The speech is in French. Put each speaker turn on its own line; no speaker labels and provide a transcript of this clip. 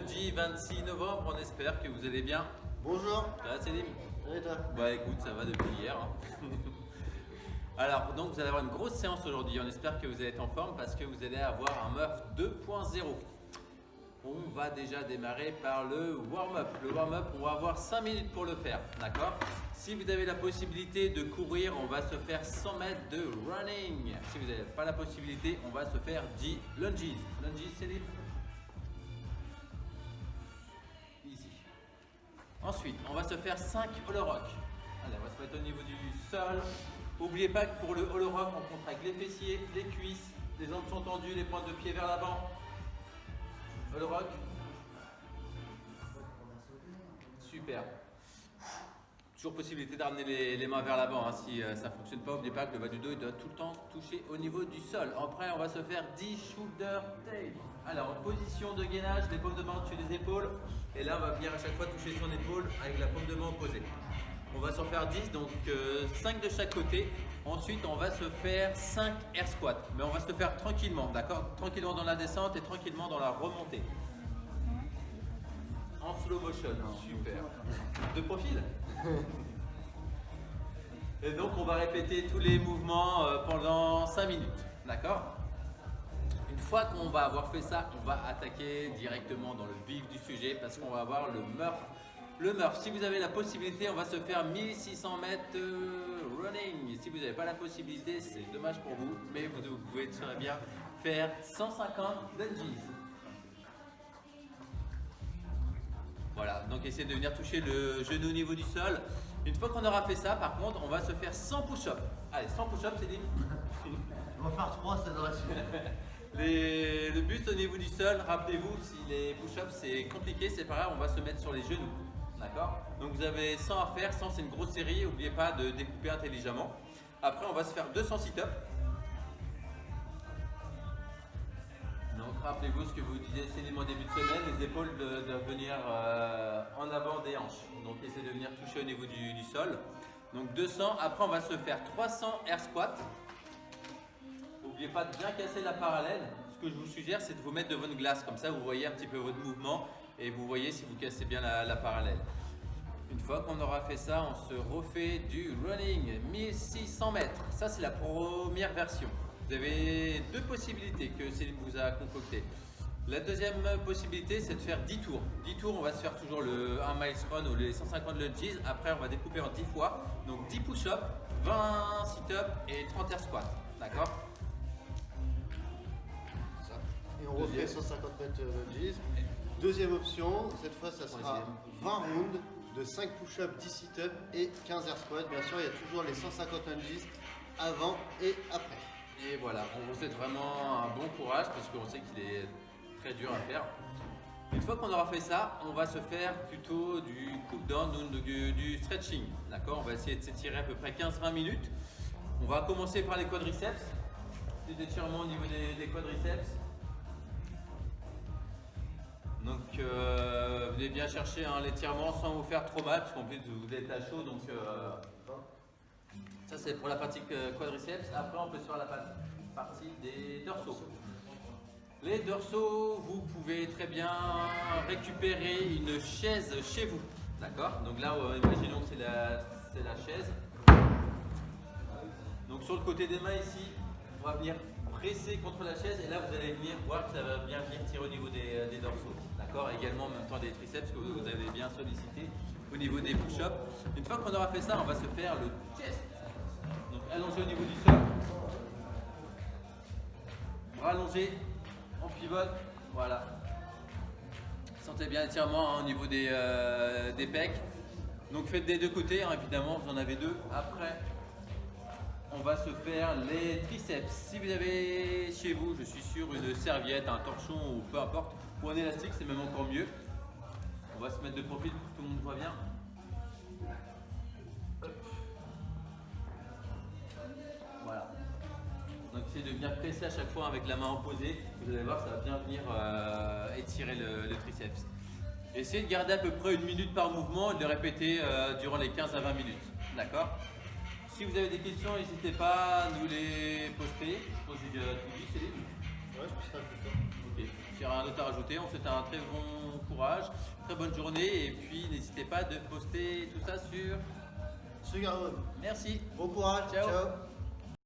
jeudi 26 novembre, on espère que vous allez bien.
Bonjour.
Ça va Célim?
Ça va et toi?
Bah écoute, ça va depuis hier. Alors donc vous allez avoir une grosse séance aujourd'hui, on espère que vous allez être en forme parce que vous allez avoir un Murph 2.0. On va déjà démarrer par le warm-up. Le warm-up, on va avoir 5 minutes pour le faire, d'accord? Si vous avez la possibilité de courir, on va se faire 100 mètres de running. Si vous n'avez pas la possibilité, on va se faire 10 lunges. Lunges, c'est libre. Ici. Ensuite, on va se faire 5 hollow rock. Allez, on va se mettre au niveau du sol. N'oubliez pas que pour le hollow rock, on contracte les fessiers, les cuisses, les jambes sont tendues, les pointes de pied vers l'avant. Hollow rock. Super. Toujours possibilité d'amener les mains vers l'avant. Hein. Si ça ne fonctionne pas, n'oubliez pas que le bas du dos il doit tout le temps toucher au niveau du sol. Après, on va se faire 10 shoulder tape. Alors, en position de gainage, les paumes de main au-dessus des épaules. Et là, on va venir à chaque fois toucher son épaule avec la paume de main opposée. On va s'en faire 10, donc 5 de chaque côté. Ensuite, on va se faire 5 air squats. Mais on va se le faire tranquillement, d'accord? Tranquillement dans la descente et tranquillement dans la remontée. En slow motion, super. De profil. Et donc, on va répéter tous les mouvements pendant 5 minutes, d'accord? Une fois qu'on va avoir fait ça, on va attaquer directement dans le vif du sujet parce qu'on va avoir le Murph. Le Murph, si vous avez la possibilité, on va se faire 1600 mètres running. Si vous n'avez pas la possibilité, c'est dommage pour vous, mais vous pouvez très bien faire 150 lunges. Voilà, donc essayez de venir toucher le genou au niveau du sol. Une fois qu'on aura fait ça, par contre, on va se faire 100 push-ups. Allez, 100 push-ups, c'est dit.
On va faire 3, ça devrait suffire.
Le but au niveau du sol, rappelez-vous, si les push-ups c'est compliqué, c'est pas grave, on va se mettre sur les genoux. D'accord? Donc vous avez 100 à faire, 100 c'est une grosse série, n'oubliez pas de découper intelligemment. Après, on va se faire 200 sit-ups. Donc rappelez-vous ce que vous disiez Céline en début de semaine, les épaules doivent venir en avant des hanches. Donc essayez de venir toucher au niveau du sol. Donc 200, après on va se faire 300 air squats. N'oubliez pas de bien casser la parallèle. Ce que je vous suggère, c'est de vous mettre devant une glace. Comme ça, vous voyez un petit peu votre mouvement et vous voyez si vous cassez bien la parallèle. Une fois qu'on aura fait ça, on se refait du running 1600 mètres. Ça, c'est la première version. Vous avez deux possibilités que Céline vous a concoctées. La deuxième possibilité, c'est de faire 10 tours. 10 tours, on va se faire toujours le 1 miles run ou les 150 lunges. Après, on va découper en 10 fois. Donc 10 push-ups, 20 sit-ups et 30 air squats. D'accord?
Et on refait 150 mètres lunges. Deuxième option, cette fois ça sera 20 rounds de 5 push-ups, 10 sit-ups et 15 air squats. Bien sûr, il y a toujours les 150 lunges avant et après.
Et voilà, on vous souhaite vraiment un bon courage parce qu'on sait qu'il est très dur à faire. Une fois qu'on aura fait ça, on va se faire plutôt du cool-down, du stretching. D'accord? On va essayer de s'étirer à peu près 15-20 minutes. On va commencer par les quadriceps. Des étirements au niveau des quadriceps. Donc venez bien chercher l'étirement sans vous faire trop mal parce qu'en plus vous êtes à chaud. Donc ça c'est pour la partie quadriceps. Après on peut se faire la partie des dorsaux. Les dorsaux, vous pouvez très bien récupérer une chaise chez vous. D'accord? Donc là imaginons que c'est la chaise. Donc sur le côté des mains ici, on va venir presser contre la chaise et là vous allez venir voir que ça va bien venir tirer au niveau des dorsaux. D'accord? Également en même temps des triceps que vous avez bien sollicité au niveau des push-ups. Une fois qu'on aura fait ça, on va se faire le chest. Donc allongé au niveau du sol. Bras allongés, on pivote. Voilà. Sentez bien l'étirement au niveau des pecs. Donc faites des deux côtés, hein, évidemment, vous en avez deux. Après, on va se faire les triceps. Si vous avez chez vous, je suis sûr, une serviette, un torchon ou peu importe, ou un élastique, c'est même encore mieux. On va se mettre de profil pour que tout le monde voit bien. Hop. Voilà. Donc essayez de venir presser à chaque fois avec la main opposée. Vous allez voir, ça va bien venir étirer le triceps. Essayez de garder à peu près 1 minute par mouvement et de le répéter durant les 15 à 20 minutes. D'accord? Si vous avez des questions, n'hésitez pas à nous les poster. Je pense que j'ai déjà tout dit, Céline.
Ouais, je pense que ça fait ça.
Ok, j'ai rien d'autre à rajouter. On souhaite un très bon courage, très bonne journée et puis n'hésitez pas de poster tout ça sur.
Sur Garonne.
Merci.
Bon courage.
Ciao.
Ciao.